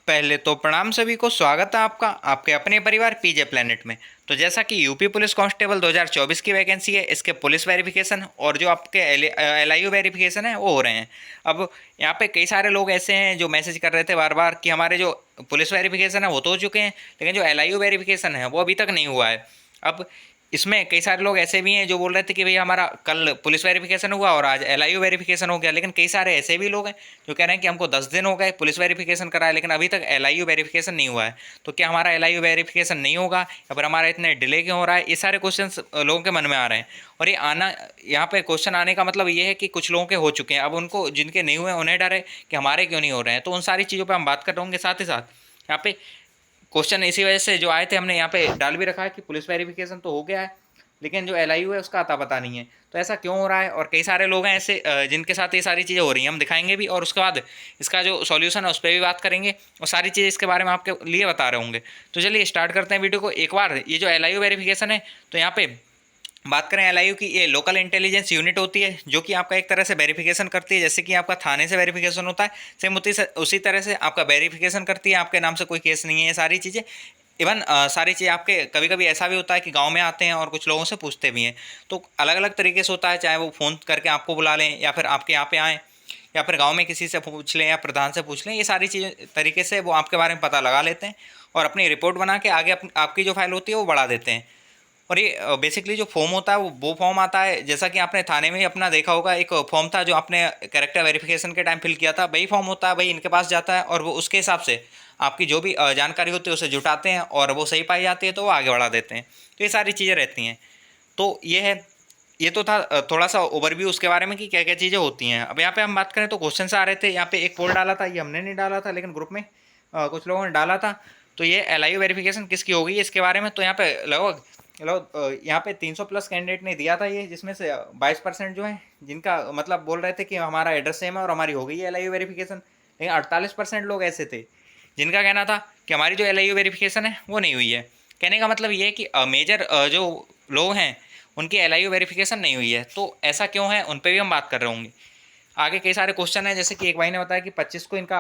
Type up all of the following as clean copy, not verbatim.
पहले तो प्रणाम सभी को, स्वागत है आपका आपके अपने परिवार पीजे प्लेनेट में। तो जैसा कि यूपी पुलिस कांस्टेबल 2024 की वैकेंसी है, इसके पुलिस वेरिफिकेशन और जो आपके एलआईयू वेरिफिकेशन है वो हो रहे हैं। अब यहाँ पे कई सारे लोग ऐसे हैं जो मैसेज कर रहे थे बार बार कि हमारे जो पुलिस वेरिफिकेशन है वो तो हो चुके हैं, लेकिन जो एलआईयू वेरिफिकेशन है वो अभी तक नहीं हुआ है। अब इसमें कई सारे लोग ऐसे भी हैं जो बोल रहे थे कि भाई हमारा कल पुलिस वेरिफिकेशन हुआ और आज एलआईयू वेरिफिकेशन हो गया, लेकिन कई सारे ऐसे भी लोग हैं जो कह रहे हैं कि हमको 10 दिन हो गए पुलिस वेरिफिकेशन कराया, लेकिन अभी तक एलआईयू वेरिफिकेशन नहीं हुआ है। तो क्या हमारा एलआईयू वेरिफिकेशन नहीं होगा या फिर हमारा इतने डिले क्यों हो रहा है? ये सारे क्वेश्चन लोगों के मन में आ रहे हैं। और ये आना यहाँ पे क्वेश्चन आने का मतलब ये है कि कुछ लोगों के हो चुके हैं, अब उनको जिनके नहीं हुए उन्हें डर है कि हमारे क्यों नहीं हो रहे हैं। तो उन सारी चीज़ों पर हम बात कर रहे होंगे। साथ ही साथ यहाँ पे क्वेश्चन इसी वजह से जो आए थे हमने यहाँ पे डाल भी रखा है कि पुलिस वेरिफिकेशन तो हो गया है, लेकिन जो एलआईयू है उसका अता पता नहीं है। तो ऐसा क्यों हो रहा है? और कई सारे लोग हैं ऐसे जिनके साथ ये सारी चीज़ें हो रही हैं, हम दिखाएंगे भी और उसके बाद इसका जो सॉल्यूशन है उस पर भी बात करेंगे और सारी चीज़ें इसके बारे में आपके लिए बता रहे होंगे। तो चलिए स्टार्ट करते हैं वीडियो को। एक बार ये जो एलआईयू वेरिफिकेशन है, तो यहाँ पे बात करें एलआईयू की, ये लोकल इंटेलिजेंस यूनिट होती है जो कि आपका एक तरह से वेरिफिकेशन करती है। जैसे कि आपका थाने से वेरिफिकेशन होता है, सेम उसी तरह से आपका वेरिफिकेशन करती है। आपके नाम से कोई केस नहीं है, ये सारी चीज़ें। इवन सारी चीज़ आपके कभी कभी ऐसा भी होता है कि गांव में आते हैं और कुछ लोगों से पूछते भी हैं। तो अलग अलग तरीके से होता है, चाहे वो फ़ोन करके आपको बुला लें या फिर आपके यहाँ पे आएँ या फिर गांव में किसी से पूछ लें या प्रधान से पूछ लें। ये सारी चीज़ें तरीके से वो आपके बारे में पता लगा लेते हैं और अपनी रिपोर्ट बना के आगे आपकी जो फाइल होती है वो बढ़ा देते हैं। और ये बेसिकली जो फॉर्म होता है वो फॉर्म आता है, जैसा कि आपने थाने में ही अपना देखा होगा, एक फॉर्म था जो आपने कैरेक्टर वेरिफिकेशन के टाइम फिल किया था, वही फॉर्म होता है, वही इनके पास जाता है और वो उसके हिसाब से आपकी जो भी जानकारी होती है उसे जुटाते हैं और वो सही पाई जाती है तो वो आगे बढ़ा देते हैं। तो ये सारी चीज़ें रहती हैं। तो ये है, ये तो था थोड़ा सा ओवरव्यू उसके बारे में कि क्या क्या चीज़ें होती हैं। अब यहाँ पे हम बात करें तो क्वेश्चन आ रहे थे। यहाँ पे एक पोल डाला था, ये हमने नहीं डाला था लेकिन ग्रुप में कुछ लोगों ने डाला था। तो ये एलआईयू वेरिफिकेशन किसकी होगी इसके बारे में, तो यहाँ पे लगभग लगभग यहाँ पे 300 प्लस कैंडिडेट ने दिया था ये, जिसमें से 22% जो है जिनका मतलब बोल रहे थे कि हमारा एड्रेस सेम है और हमारी हो गई है एलआईयू वेरिफिकेशन। लेकिन 48% लोग ऐसे थे जिनका कहना था कि हमारी जो एलआईयू वेरिफिकेशन है वो नहीं हुई है। कहने का मतलब ये है कि मेजर जो लोग हैं उनकी एलआईयू वेरिफिकेशन नहीं हुई है। तो ऐसा क्यों है उन पर भी हम बात कर रहे होंगे। आगे कई सारे क्वेश्चन है, जैसे कि एक भाई ने बताया कि 25 को इनका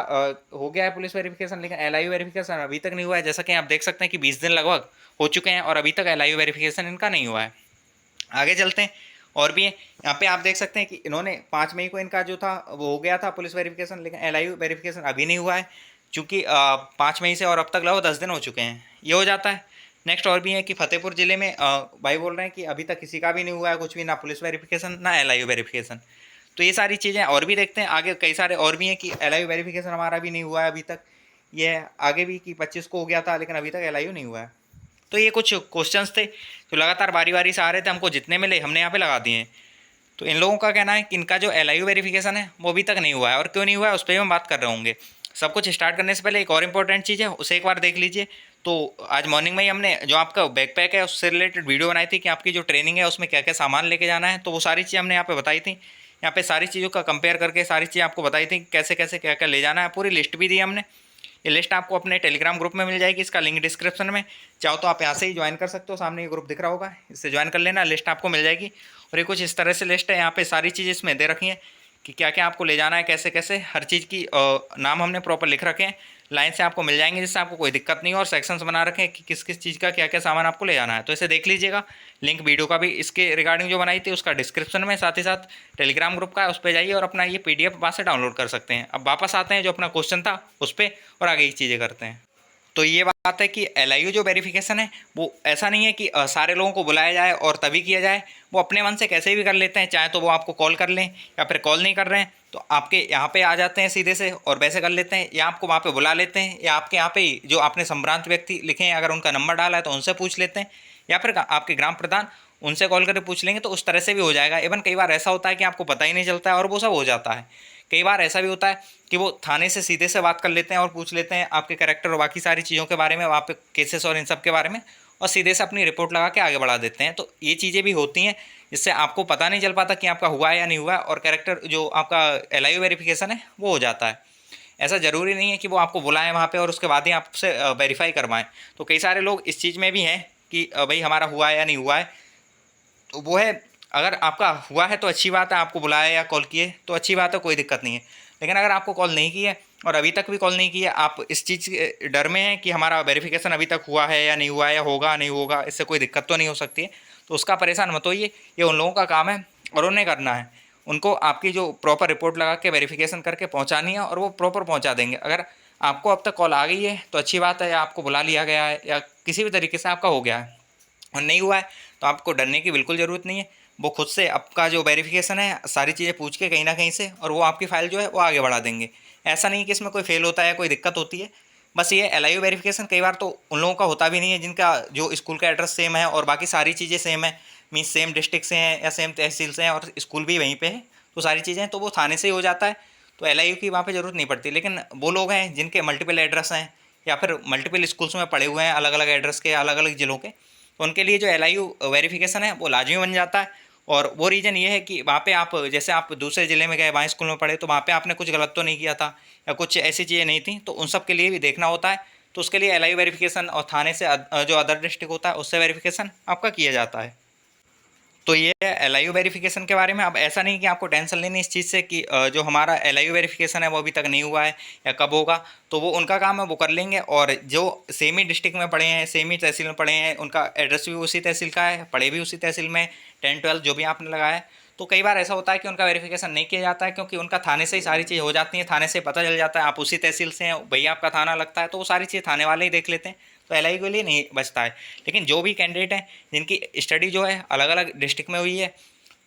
हो गया है पुलिस वेरिफिकेशन, लेकिन एलआईयू वेरिफिकेशन अभी तक नहीं हुआ है। जैसा कि आप देख सकते हैं कि 20 दिन लगभग हो चुके हैं और अभी तक एलआईयू वेरिफिकेशन इनका नहीं हुआ है। आगे चलते हैं, और भी है। यहाँ पे आप देख सकते हैं कि इन्होंने 5 मई को इनका जो था वो हो गया था पुलिस वेरिफिकेशन, लेकिन एलआईयू वेरिफिकेशन अभी नहीं हुआ है, चूँकि 5 मई से और अब तक लगभग 10 दिन हो चुके हैं। ये हो जाता है। नेक्स्ट और भी है कि फतेहपुर जिले में भाई बोल रहे हैं कि अभी तक किसी का भी नहीं हुआ है कुछ भी, ना पुलिस वेरिफिकेशन ना एलआईयू वेरिफिकेशन। तो ये सारी चीज़ें और भी देखते हैं। आगे कई सारे और भी हैं कि एलआईयू वेरिफिकेशन हमारा भी नहीं हुआ है अभी तक। ये आगे भी कि 25 को हो गया था लेकिन अभी तक एलआईयू नहीं हुआ है। तो ये कुछ क्वेश्चंस थे जो लगातार बारी बारी से आ रहे थे, हमको जितने मिले हमने यहाँ पे लगा दिए हैं। तो इन लोगों का कहना है कि इनका जो एलआईयू वेरिफिकेशन है वो अभी तक नहीं हुआ है, और क्यों नहीं हुआ है उस पर भी हम बात कर रहे होंगे। सब कुछ स्टार्ट करने से पहले एक और इम्पॉर्टेंट चीज़ है, उसे एक बार देख लीजिए। तो आज मॉर्निंग में ही हमने जो आपका बैकपैक है उससे रिलेटेड वीडियो बनाई थी कि आपकी जो ट्रेनिंग है उसमें क्या क्या सामान लेके जाना है। तो वो सारी चीज़ें हमने यहाँ पे बताई थी। यहाँ पे सारी चीज़ों का कंपेयर करके सारी चीज़ें आपको बताई थी कैसे कैसे क्या क्या ले जाना है, पूरी लिस्ट भी दी हमने। ये लिस्ट आपको अपने टेलीग्राम ग्रुप में मिल जाएगी, इसका लिंक डिस्क्रिप्शन में। चाहो तो आप यहाँ से ही ज्वाइन कर सकते हो, सामने ये ग्रुप दिख रहा होगा, इससे ज्वाइन कर लेना, लिस्ट आपको मिल जाएगी। और ये कुछ इस तरह से लिस्ट है, यहाँ पे सारी चीज़ें इसमें दे रखी हैं कि क्या क्या आपको ले जाना है, कैसे कैसे, हर चीज़ की नाम हमने प्रॉपर लिख रखे हैं। लाइन से आपको मिल जाएंगे जिससे आपको कोई दिक्कत नहीं हो, और सेक्शंस बना रखे हैं कि किस किस चीज़ का क्या क्या सामान आपको ले जाना है। तो इसे देख लीजिएगा। लिंक वीडियो का भी इसके रिगार्डिंग जो बनाई थी उसका डिस्क्रिप्शन में, साथ ही साथ टेलीग्राम ग्रुप का है, उस पर जाइए और अपना ये पीडीएफ वहाँ से डाउनलोड कर सकते हैं। अब वापस आते हैं जो अपना क्वेश्चन था उस पर और आगे की चीज़ें करते हैं। तो ये बात है कि एलआईयू जो वेरिफिकेशन है वो ऐसा नहीं है कि सारे लोगों को बुलाया जाए और तभी किया जाए। वो अपने मन से कैसे भी कर लेते हैं, चाहे तो वो आपको कॉल कर लें या फिर कॉल नहीं कर रहे हैं तो आपके यहाँ पे आ जाते हैं सीधे से और वैसे कर लेते हैं, या आपको वहाँ पे बुला लेते हैं, या आपके यहाँ पे ही जो आपने संभ्रांत व्यक्ति लिखे हैं अगर उनका नंबर डाला है तो उनसे पूछ लेते हैं, या फिर आपके ग्राम प्रधान उनसे कॉल करके पूछ लेंगे। तो उस तरह से भी हो जाएगा। इवन कई बार ऐसा होता है कि आपको पता ही नहीं चलता है और वो सब हो जाता है। कई बार ऐसा भी होता है कि वो थाने से सीधे से बात कर लेते हैं और पूछ लेते हैं आपके कैरेक्टर और बाकी सारी चीज़ों के बारे में, वहाँ पे केसेस और इन सब के बारे में, और सीधे से अपनी रिपोर्ट लगा के आगे बढ़ा देते हैं। तो ये चीज़ें भी होती हैं जिससे आपको पता नहीं चल पाता कि आपका हुआ है या नहीं हुआ है, और कैरेक्टर जो आपका एलआईयू वेरिफिकेशन है वो हो जाता है। ऐसा ज़रूरी नहीं है कि वो आपको बुलाएं वहाँ पे और उसके बाद ही आपसे वेरीफाई करवाएं। तो कई सारे लोग इस चीज़ में भी हैं कि भाई हमारा हुआ है या नहीं हुआ है। तो वो है, अगर आपका हुआ है तो अच्छी बात है, आपको बुलाया या कॉल किए तो अच्छी बात है, कोई दिक्कत नहीं है। लेकिन अगर आपको कॉल नहीं की है और अभी तक भी कॉल नहीं किया। आप इस चीज़ के डर में हैं कि हमारा वेरिफिकेशन अभी तक हुआ है या नहीं हुआ है, या होगा नहीं होगा, इससे कोई दिक्कत तो नहीं हो सकती है। तो उसका परेशान मत होइए, ये उन लोगों का काम है और उन्हें करना है। उनको आपकी जो प्रॉपर रिपोर्ट लगा के वेरिफिकेशन करके पहुंचानी है, और वो प्रॉपर पहुंचा देंगे। अगर आपको अब तक कॉल आ गई है तो अच्छी बात है, या आपको बुला लिया गया है, या किसी भी तरीके से आपका हो गया है। और नहीं हुआ है तो आपको डरने की बिल्कुल ज़रूरत नहीं है। वो खुद से आपका जो वेरिफिकेशन है सारी चीज़ें पूछ के कहीं ना कहीं से, और वो आपकी फ़ाइल जो है वो आगे बढ़ा देंगे। ऐसा नहीं कि इसमें कोई फेल होता है या कोई दिक्कत होती है। बस ये LIU वेरिफिकेशन कई बार तो उन लोगों का होता भी नहीं है जिनका जो स्कूल का एड्रेस सेम है और बाकी सारी चीज़ें सेम है, मीन्स सेम डिस्ट्रिक्ट से हैं या सेम तहसील से हैं और स्कूल भी वहीं पे है, तो सारी चीज़ें तो वो थाने से ही हो जाता है। तो LIU की वहाँ पे ज़रूरत नहीं पड़ती। लेकिन वो लोग हैं जिनके मल्टीपल एड्रेस हैं या फिर मल्टीपल स्कूल्स में पढ़े हुए हैं अलग अलग एड्रेस के, अलग अलग ज़िलों के, तो उनके लिए जो LIU वेरिफिकेशन है वो लाजमी बन जाता है। और वो रीज़न ये है कि वहाँ पे आप, जैसे आप दूसरे ज़िले में गए, वहाँ स्कूल में पढ़े, तो वहाँ पे आपने कुछ गलत तो नहीं किया था या कुछ ऐसी चीज़ें नहीं थी, तो उन सब के लिए भी देखना होता है। तो उसके लिए LIU वेरिफिकेशन और थाने से जो अदर डिस्ट्रिक्ट होता है उससे वेरिफिकेशन आपका किया जाता है। तो ये है LIU वेरिफिकेशन के बारे में। अब ऐसा नहीं कि आपको टेंशन लेनी इस चीज़ से कि जो हमारा LIU वेरिफिकेशन है वो अभी तक नहीं हुआ है या कब होगा, तो वो उनका काम है, वो कर लेंगे। और जो सेम ही डिस्ट्रिक्ट में पढ़े हैं, सेम ही तहसील में पढ़े हैं, उनका एड्रेस भी उसी तहसील का है, पढ़े भी उसी तहसील में, 10-12 जो भी आपने लगाया है, तो कई बार ऐसा होता है कि उनका वेरिफिकेशन नहीं किया जाता है क्योंकि उनका थाने से ही सारी चीज़ हो जाती है। थाने से पता चल जाता है आप उसी तहसील से हैं, भैया आपका थाना लगता है, तो वो सारी चीज़ थाने वाले ही देख लेते हैं। तो LIU के लिए नहीं बचता है। लेकिन जो भी कैंडिडेट हैं जिनकी स्टडी जो है अलग अलग डिस्ट्रिक्ट में हुई है,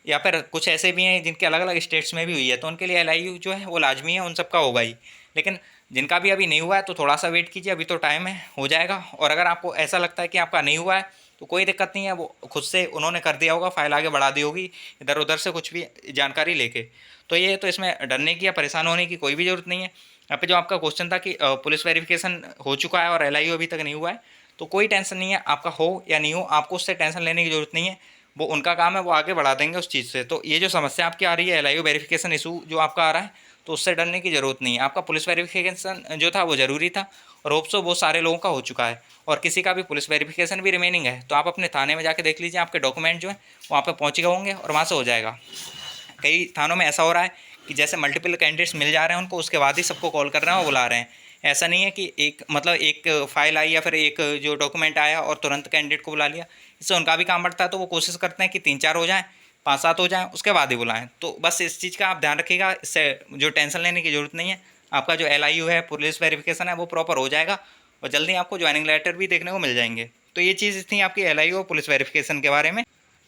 या फिर कुछ ऐसे भी हैं जिनके अलग अलग स्टेट्स में भी हुई है, तो उनके लिए LIU जो है वो लाजमी है, उन सबका होगा ही। लेकिन जिनका भी अभी नहीं हुआ है तो थोड़ा सा वेट कीजिए, अभी तो टाइम है, हो जाएगा। और अगर आपको ऐसा लगता है कि आपका नहीं हुआ है तो कोई दिक्कत नहीं है, वो खुद से उन्होंने कर दिया होगा, फाइल आगे बढ़ा दी होगी इधर उधर से कुछ भी जानकारी लेके। तो ये तो इसमें डरने की या परेशान होने की कोई भी ज़रूरत नहीं है। यहाँ पे जो आपका क्वेश्चन था कि पुलिस वेरिफिकेशन हो चुका है और LIU अभी तक नहीं हुआ है, तो कोई टेंशन नहीं है, आपका हो या नहीं हो आपको उससे टेंशन लेने की ज़रूरत नहीं है। वो उनका काम है, वो आगे बढ़ा देंगे उस चीज़ से। तो ये जो समस्या आपकी आ रही है LIU वेरिफिकेशन इशू जो आपका आ रहा है, तो उससे डरने की ज़रूरत नहीं है। आपका पुलिस वेरिफिकेशन जो था वो ज़रूरी था, और होप सो वो सारे लोगों का हो चुका है। और किसी का भी पुलिस वेरिफिकेशन भी रिमेनिंग है तो आप अपने थाने में जाके देख लीजिए, आपके डॉक्यूमेंट जो है वहाँ पे पहुँच गए होंगे और वहाँ से हो जाएगा। कई थानों में ऐसा हो रहा है कि जैसे मल्टीपल कैंडिडेट्स मिल जा रहे हैं उनको, उसके बाद ही सबको कॉल कर रहे हैं और बुला रहे हैं। ऐसा नहीं है कि एक मतलब एक फाइल आई या फिर एक जो डॉक्यूमेंट आया और तुरंत कैंडिडेट को बुला लिया। इससे उनका भी काम बढ़ता है, तो वो कोशिश करते हैं कि 3-4 हो जाएँ, 5-7 हो जाएँ, उसके बाद ही बुलाएँ। तो बस इस चीज़ का आप ध्यान रखिएगा, इससे जो टेंशन लेने की ज़रूरत नहीं है। आपका जो LIU है, पुलिस वेरिफिकेशन है, वो प्रॉपर हो जाएगा और जल्दी आपको ज्वाइनिंग लेटर भी देखने को मिल जाएंगे। तो ये चीज़ थी आपकी LIU और पुलिस वेरिफिकेशन के बारे में।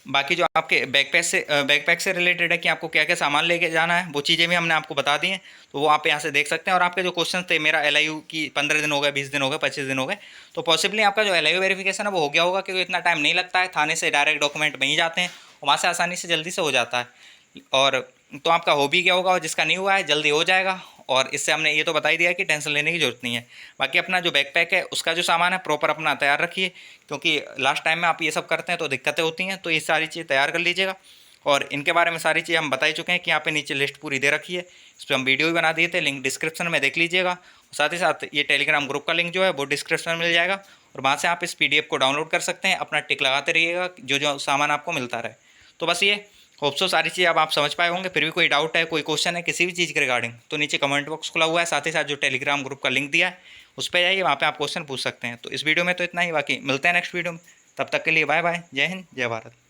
बाकी जो आपके बैकपैक से रिलेटेड है कि आपको क्या क्या सामान लेके जाना है, वो चीज़ें भी हमने आपको बता दी हैं, तो वो आप यहाँ से देख सकते हैं। और आपके जो क्वेश्चन थे, मेरा LIU की 15 दिन हो गए, 20 दिन हो गए, 25 दिन हो गए, तो पॉसिबली आपका जो LIU वेरिफिकेशन है वो हो गया होगा, क्योंकि इतना टाइम नहीं लगता है, थाने से डायरेक्ट डॉक्यूमेंट वहीं जाते हैं, वहाँ से आसानी से जल्दी से हो जाता है। और तो आपका हो भी गया होगा, और जिसका नहीं हुआ है जल्दी हो जाएगा। और इससे हमने ये तो बता ही दिया कि टेंशन लेने की ज़रूरत नहीं है। बाकी अपना जो बैकपैक है उसका जो सामान है प्रॉपर अपना तैयार रखिए, क्योंकि लास्ट टाइम में आप ये सब करते हैं तो दिक्कतें होती हैं। तो ये सारी चीज़ तैयार कर लीजिएगा। और इनके बारे में सारी चीज़ हम बता ही चुके हैं कि यहाँ पे नीचे लिस्ट पूरी दे रखी है, इस पर हम वीडियो भी बना दिए थे, लिंक डिस्क्रिप्शन में देख लीजिएगा। साथ ही साथ ये टेलीग्राम ग्रुप का लिंक जो है वो डिस्क्रिप्शन में मिल जाएगा, और वहाँ से आप इस PDF को डाउनलोड कर सकते हैं। अपना टिक लगाते रहिएगा जो जो सामान आपको मिलता रहे। तो बस ये होप सो सारी चीज़ अब आप समझ पाए होंगे। फिर भी कोई डाउट है, कोई क्वेश्चन है किसी भी चीज़ के रिगार्डिंग, तो नीचे कमेंट बॉक्स खुला हुआ है, साथ ही साथ जो टेलीग्राम ग्रुप का लिंक दिया है उस पर जाइए, वहाँ पे आप क्वेश्चन पूछ सकते हैं। तो इस वीडियो में तो इतना ही, बाकी मिलते हैं नेक्स्ट वीडियो में। तब तक के लिए बाय बाय, जय हिंद, जय भारत।